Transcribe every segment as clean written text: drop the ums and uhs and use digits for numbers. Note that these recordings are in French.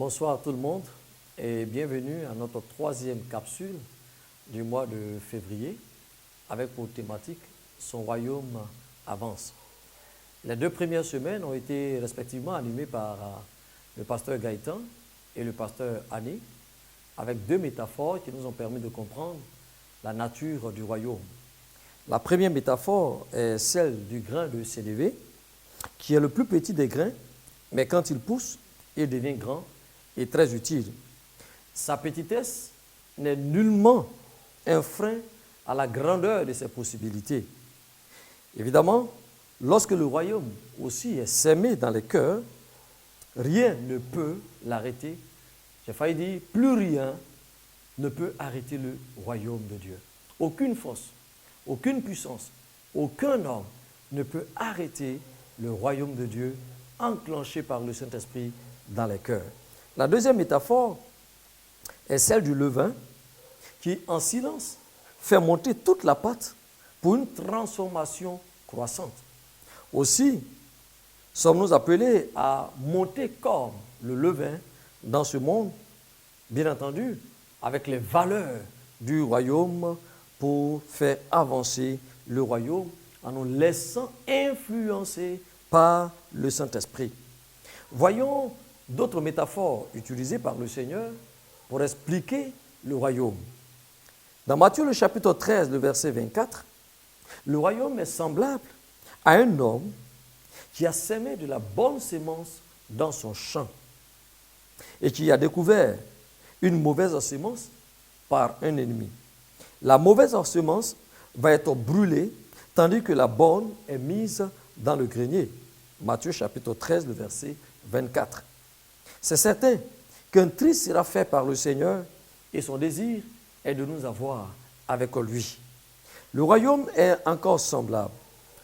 Bonsoir tout le monde et bienvenue à notre troisième capsule du mois de février avec pour thématique « Son royaume avance ». Les deux premières semaines ont été respectivement animées par le pasteur Gaëtan et le pasteur Annie avec deux métaphores qui nous ont permis de comprendre la nature du royaume. La première métaphore est celle du grain de sénévé qui est le plus petit des grains, mais quand il pousse, il devient grand et très utile. Sa petitesse n'est nullement un frein à la grandeur de ses possibilités. Évidemment, lorsque le royaume aussi est sémé dans les cœurs, rien ne peut l'arrêter. J'ai failli dire, plus rien ne peut arrêter le royaume de Dieu. Aucune force, aucune puissance, aucun homme ne peut arrêter le royaume de Dieu enclenché par le Saint-Esprit dans les cœurs. La deuxième métaphore est celle du levain qui, en silence, fait monter toute la pâte pour une transformation croissante. Aussi, sommes-nous appelés à monter comme le levain dans ce monde, bien entendu, avec les valeurs du royaume pour faire avancer le royaume en nous laissant influencer par le Saint-Esprit. Voyons d'autres métaphores utilisées par le Seigneur pour expliquer le royaume. Dans Matthieu le chapitre 13, le verset 24, le royaume est semblable à un homme qui a semé de la bonne sémence dans son champ et qui a découvert une mauvaise semence par un ennemi. La mauvaise semence va être brûlée tandis que la bonne est mise dans le grenier. Matthieu chapitre 13, le verset 24. C'est certain qu'un tri sera fait par le Seigneur et son désir est de nous avoir avec lui. Le royaume est encore semblable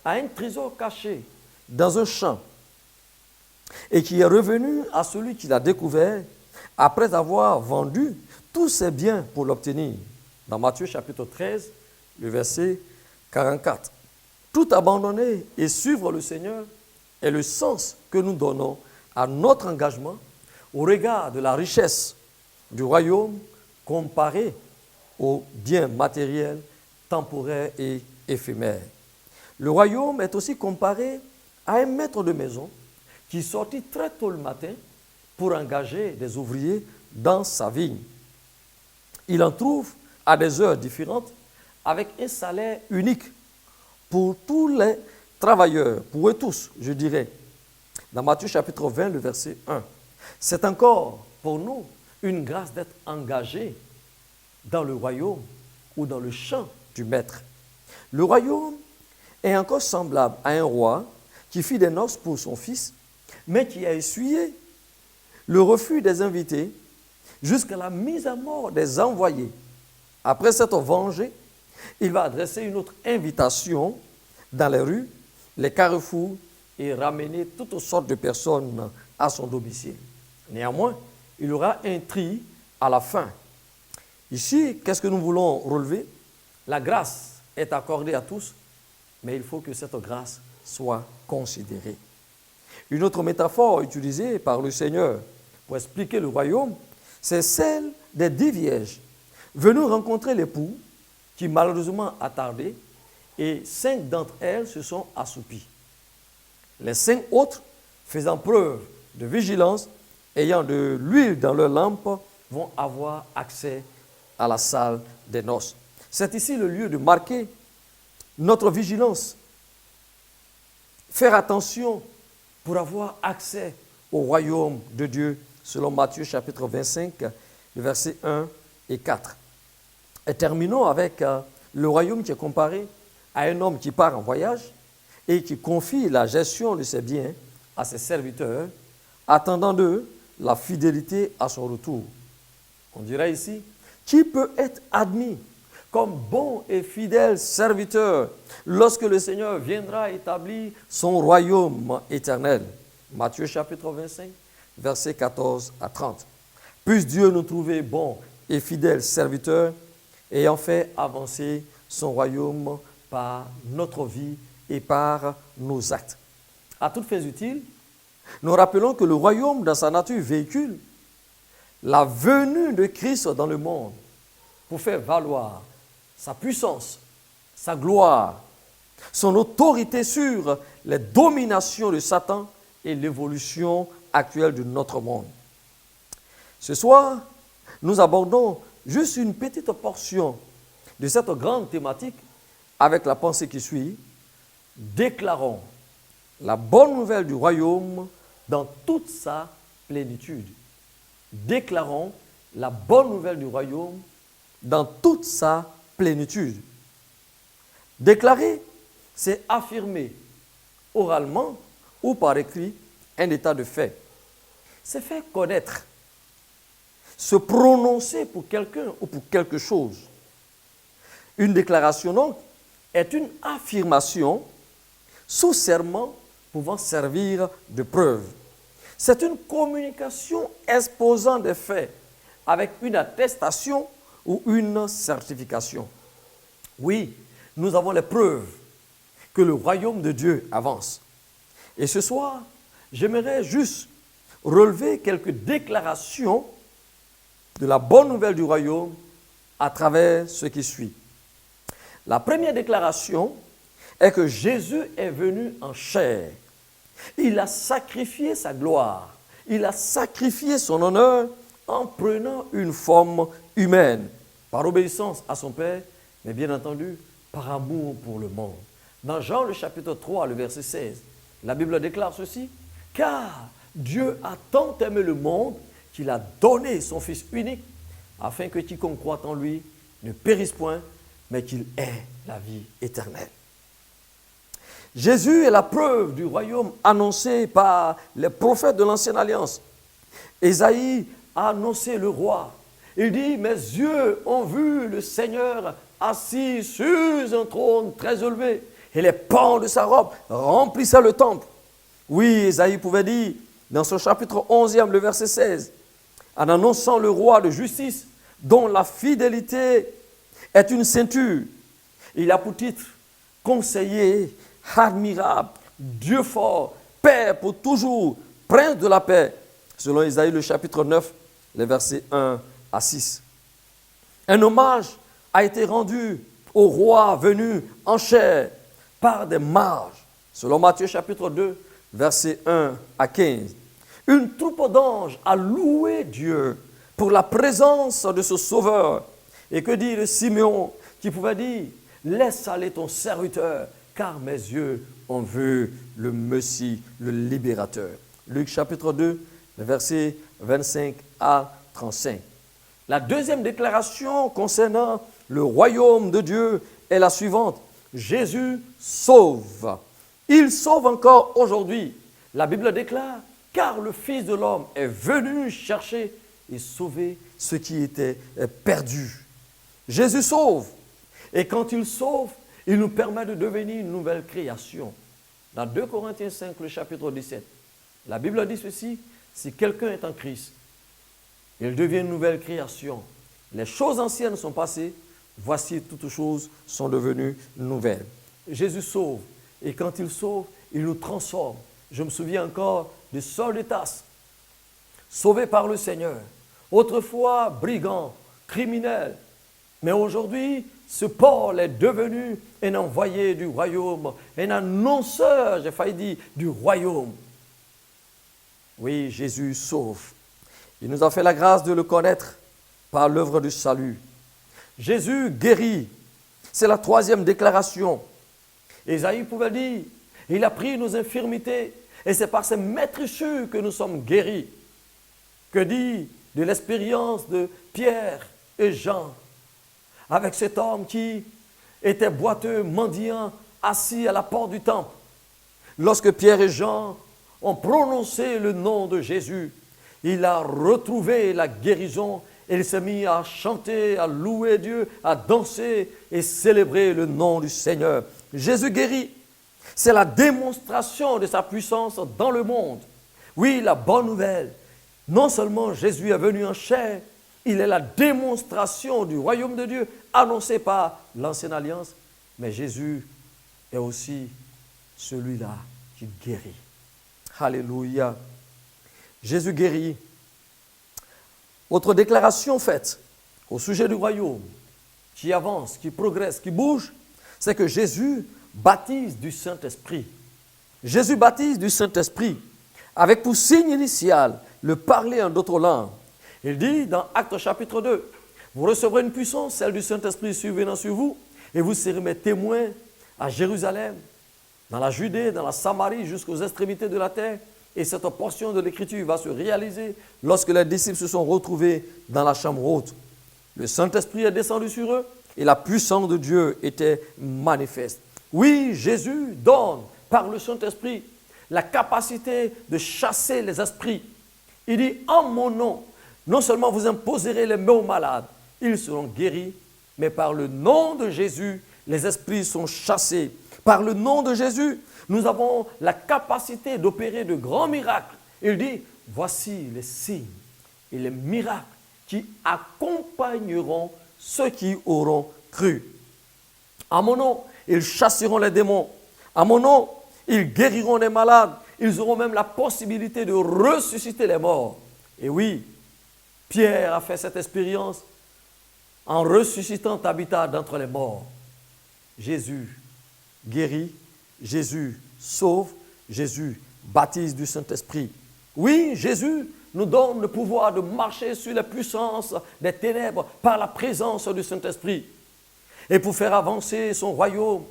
à un trésor caché dans un champ et qui est revenu à celui qui l'a découvert après avoir vendu tous ses biens pour l'obtenir. Dans Matthieu chapitre 13, le verset 44. Tout abandonner et suivre le Seigneur est le sens que nous donnons à notre engagement au regard de la richesse du royaume comparé aux biens matériels, temporaires et éphémères. Le royaume est aussi comparé à un maître de maison qui sortit très tôt le matin pour engager des ouvriers dans sa vigne. Il en trouve à des heures différentes avec un salaire unique pour tous les travailleurs, pour eux tous, je dirais. Dans Matthieu chapitre 20, le verset 1. C'est encore pour nous une grâce d'être engagés dans le royaume ou dans le champ du maître. Le royaume est encore semblable à un roi qui fit des noces pour son fils, mais qui a essuyé le refus des invités jusqu'à la mise à mort des envoyés. Après s'être vengé, il va adresser une autre invitation dans les rues, les carrefours et ramener toutes sortes de personnes à son domicile. Néanmoins, il y aura un tri à la fin. Ici, qu'est-ce que nous voulons relever? La grâce est accordée à tous, mais il faut que cette grâce soit considérée. Une autre métaphore utilisée par le Seigneur pour expliquer le royaume, c'est celle des 10 vierges venues rencontrer l'époux qui malheureusement a tardé et 5 d'entre elles se sont assoupies. Les 5 autres, faisant preuve de vigilance, ayant de l'huile dans leur lampe, vont avoir accès à la salle des noces. C'est ici le lieu de marquer notre vigilance. Faire attention pour avoir accès au royaume de Dieu, selon Matthieu chapitre 25, le verset 1 et 4. Et terminons avec le royaume qui est comparé à un homme qui part en voyage et qui confie la gestion de ses biens à ses serviteurs, attendant d'eux la fidélité à son retour. On dirait ici, qui peut être admis comme bon et fidèle serviteur lorsque le Seigneur viendra établir son royaume éternel? Matthieu chapitre 25, versets 14 à 30. Puisse Dieu nous trouver bons et fidèles serviteurs, ayant fait avancer son royaume par notre vie et par nos actes. À toutes fins utiles, nous rappelons que le royaume, dans sa nature, véhicule la venue de Christ dans le monde pour faire valoir sa puissance, sa gloire, son autorité sur les dominations de Satan et l'évolution actuelle de notre monde. Ce soir, nous abordons juste une petite portion de cette grande thématique avec la pensée qui suit. Déclarons la bonne nouvelle du royaume dans toute sa plénitude. Déclarons la bonne nouvelle du royaume dans toute sa plénitude. Déclarer, c'est affirmer oralement ou par écrit un état de fait. C'est faire connaître, se prononcer pour quelqu'un ou pour quelque chose. Une déclaration, donc, est une affirmation sous serment pouvant servir de preuve. C'est une communication exposant des faits avec une attestation ou une certification. Oui, nous avons les preuves que le royaume de Dieu avance. Et ce soir, j'aimerais juste relever quelques déclarations de la bonne nouvelle du royaume à travers ce qui suit. La première déclaration est que Jésus est venu en chair. Il a sacrifié sa gloire. Il a sacrifié son honneur en prenant une forme humaine, par obéissance à son Père, mais bien entendu, par amour pour le monde. Dans Jean, le chapitre 3, le verset 16, la Bible déclare ceci, « Car Dieu a tant aimé le monde qu'il a donné son Fils unique, afin que quiconque croit en lui ne périsse point, mais qu'il ait la vie éternelle. » Jésus est la preuve du royaume annoncé par les prophètes de l'Ancienne Alliance. Ésaïe a annoncé le roi. Il dit, « Mes yeux ont vu le Seigneur assis sur un trône très élevé, et les pans de sa robe remplissaient le temple. » Oui, Ésaïe pouvait dire, dans son chapitre 11e, le verset 16, en annonçant le roi de justice, dont la fidélité est une ceinture. Il a pour titre conseiller, admirable, Dieu fort, Père pour toujours, Prince de la paix, selon Ésaïe le chapitre 9, les versets 1 à 6. Un hommage a été rendu au roi venu en chair par des mages, selon Matthieu chapitre 2, versets 1 à 15. Une troupe d'anges a loué Dieu pour la présence de ce Sauveur. Et que dit le Simeon qui pouvait dire, « Laisse aller ton serviteur, car mes yeux ont vu le Messie, le libérateur. » Luc chapitre 2, versets 25 à 35. La deuxième déclaration concernant le royaume de Dieu est la suivante. Jésus sauve. Il sauve encore aujourd'hui. La Bible déclare, « Car le Fils de l'homme est venu chercher et sauver ce qui était perdu. » Jésus sauve. Et quand il sauve, il nous permet de devenir une nouvelle création. Dans 2 Corinthiens 5, le chapitre 17, la Bible dit ceci, « Si quelqu'un est en Christ, il devient une nouvelle création. Les choses anciennes sont passées, voici toutes choses sont devenues nouvelles. » Jésus sauve. Et quand il sauve, il nous transforme. Je me souviens encore de Saul de Tarse, sauvé par le Seigneur. Autrefois brigand, criminel. Mais aujourd'hui, ce Paul est devenu un envoyé du royaume, un annonceur, j'ai failli dire, du royaume. Oui, Jésus sauve. Il nous a fait la grâce de le connaître par l'œuvre du salut. Jésus guérit. C'est la troisième déclaration. Ésaïe pouvait dire, il a pris nos infirmités et c'est par ses maîtrissures que nous sommes guéris. Que dit de l'expérience de Pierre et Jean avec cet homme qui était boiteux, mendiant, assis à la porte du temple. Lorsque Pierre et Jean ont prononcé le nom de Jésus, il a retrouvé la guérison et il s'est mis à chanter, à louer Dieu, à danser et célébrer le nom du Seigneur. Jésus guérit. C'est la démonstration de sa puissance dans le monde. Oui, la bonne nouvelle. Non seulement Jésus est venu en chair, il est la démonstration du royaume de Dieu annoncé par l'Ancienne Alliance, mais Jésus est aussi celui-là qui guérit. Alléluia. Jésus guérit. Autre déclaration faite au sujet du royaume qui avance, qui progresse, qui bouge, c'est que Jésus baptise du Saint-Esprit. Jésus baptise du Saint-Esprit avec pour signe initial le parler en d'autres langues. Il dit dans Actes chapitre 2, vous recevrez une puissance, celle du Saint-Esprit survenant sur vous, et vous serez mes témoins à Jérusalem, dans la Judée, dans la Samarie, jusqu'aux extrémités de la terre. Et cette portion de l'Écriture va se réaliser lorsque les disciples se sont retrouvés dans la chambre haute. Le Saint-Esprit est descendu sur eux et la puissance de Dieu était manifeste. Oui, Jésus donne par le Saint-Esprit la capacité de chasser les esprits. Il dit, en mon nom, non seulement vous imposerez les mains aux malades, ils seront guéris, mais par le nom de Jésus, les esprits sont chassés. Par le nom de Jésus, nous avons la capacité d'opérer de grands miracles. Il dit, voici les signes et les miracles qui accompagneront ceux qui auront cru. À mon nom, ils chasseront les démons. À mon nom, ils guériront les malades. Ils auront même la possibilité de ressusciter les morts. Et oui, Pierre a fait cette expérience en ressuscitant Tabitha d'entre les morts. Jésus guérit, Jésus sauve, Jésus baptise du Saint-Esprit. Oui, Jésus nous donne le pouvoir de marcher sur les puissances des ténèbres par la présence du Saint-Esprit. Et pour faire avancer son royaume,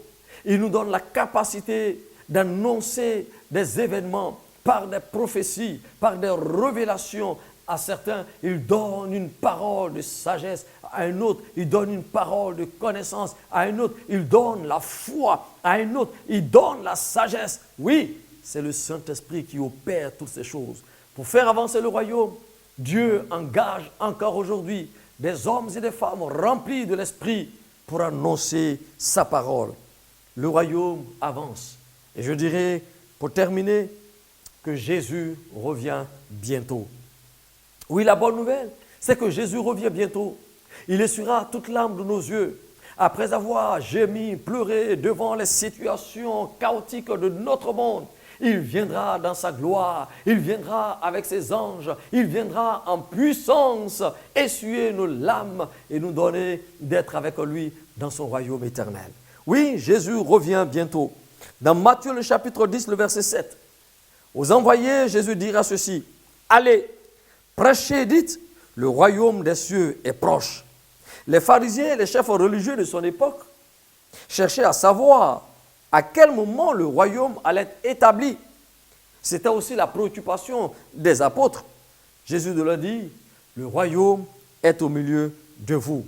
il nous donne la capacité d'annoncer des événements par des prophéties, par des révélations. À certains, il donne une parole de sagesse. À un autre, il donne une parole de connaissance. À un autre, il donne la foi. À un autre, il donne la sagesse. Oui, c'est le Saint-Esprit qui opère toutes ces choses. Pour faire avancer le royaume, Dieu engage encore aujourd'hui des hommes et des femmes remplis de l'Esprit pour annoncer sa parole. Le royaume avance. Et je dirais, pour terminer, que Jésus revient bientôt. Oui, la bonne nouvelle, c'est que Jésus revient bientôt. Il essuiera toute larme de nos yeux. Après avoir gémi, pleuré devant les situations chaotiques de notre monde, il viendra dans sa gloire, il viendra avec ses anges, il viendra en puissance, essuyer nos larmes et nous donner d'être avec lui dans son royaume éternel. Oui, Jésus revient bientôt. Dans Matthieu le chapitre 10, le verset 7, aux envoyés, Jésus dira ceci, « Allez, prêchez, dites, le royaume des cieux est proche. » Les pharisiens et les chefs religieux de son époque cherchaient à savoir à quel moment le royaume allait être établi. C'était aussi la préoccupation des apôtres. Jésus leur dit, le royaume est au milieu de vous.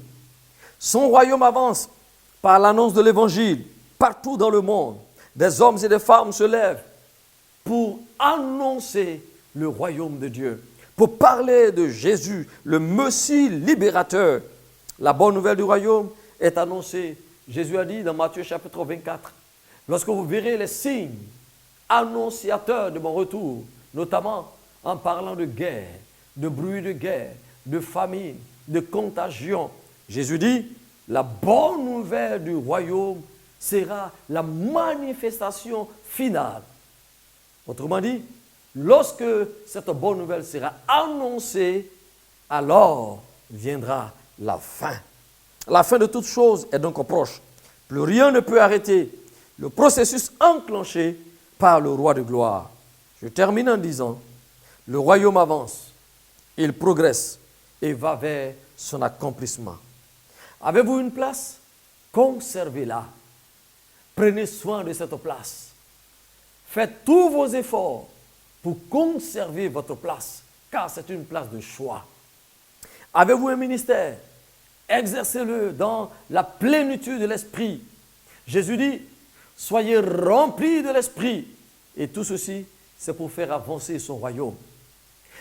Son royaume avance par l'annonce de l'évangile partout dans le monde. Des hommes et des femmes se lèvent pour annoncer le royaume de Dieu, pour parler de Jésus, le Messie libérateur. La bonne nouvelle du royaume est annoncée. Jésus a dit dans Matthieu chapitre 24, lorsque vous verrez les signes annonciateurs de mon retour, notamment en parlant de guerre, de bruit de guerre, de famine, de contagion, Jésus dit, la bonne nouvelle du royaume sera la manifestation finale. Autrement dit, lorsque cette bonne nouvelle sera annoncée, alors viendra la fin. La fin de toute chose est donc proche. Plus rien ne peut arrêter le processus enclenché par le roi de gloire. Je termine en disant, le royaume avance, il progresse et va vers son accomplissement. Avez-vous une place? Conservez-la. Prenez soin de cette place. Faites tous vos efforts pour conserver votre place, car c'est une place de choix. Avez-vous un ministère? Exercez-le dans la plénitude de l'Esprit. Jésus dit, soyez remplis de l'Esprit. Et tout ceci, c'est pour faire avancer son royaume.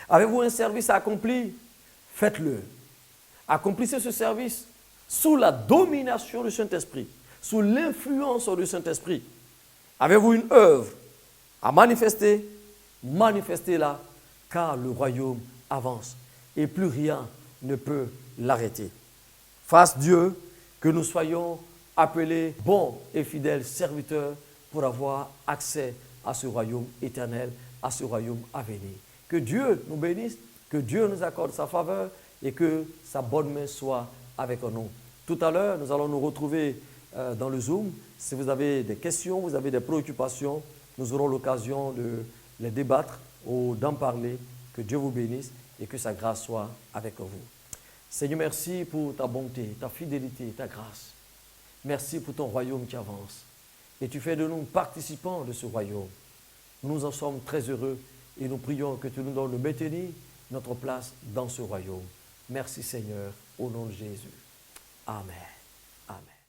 Avez-vous un service à accomplir? Faites-le. Accomplissez ce service sous la domination du Saint-Esprit, sous l'influence du Saint-Esprit. Avez-vous une œuvre à manifester? Manifestez-la, car le royaume avance et plus rien ne peut l'arrêter. Fasse Dieu que nous soyons appelés bons et fidèles serviteurs pour avoir accès à ce royaume éternel, à ce royaume à venir. Que Dieu nous bénisse, que Dieu nous accorde sa faveur et que sa bonne main soit avec nous. Tout à l'heure, nous allons nous retrouver dans le Zoom. Si vous avez des questions, vous avez des préoccupations, nous aurons l'occasion de les débattre ou d'en parler. Que Dieu vous bénisse et que sa grâce soit avec vous. Seigneur, merci pour ta bonté, ta fidélité, ta grâce. Merci pour ton royaume qui avance. Et tu fais de nous participants de ce royaume. Nous en sommes très heureux et nous prions que tu nous donnes de maintenir notre place dans ce royaume. Merci Seigneur, au nom de Jésus. Amen. Amen.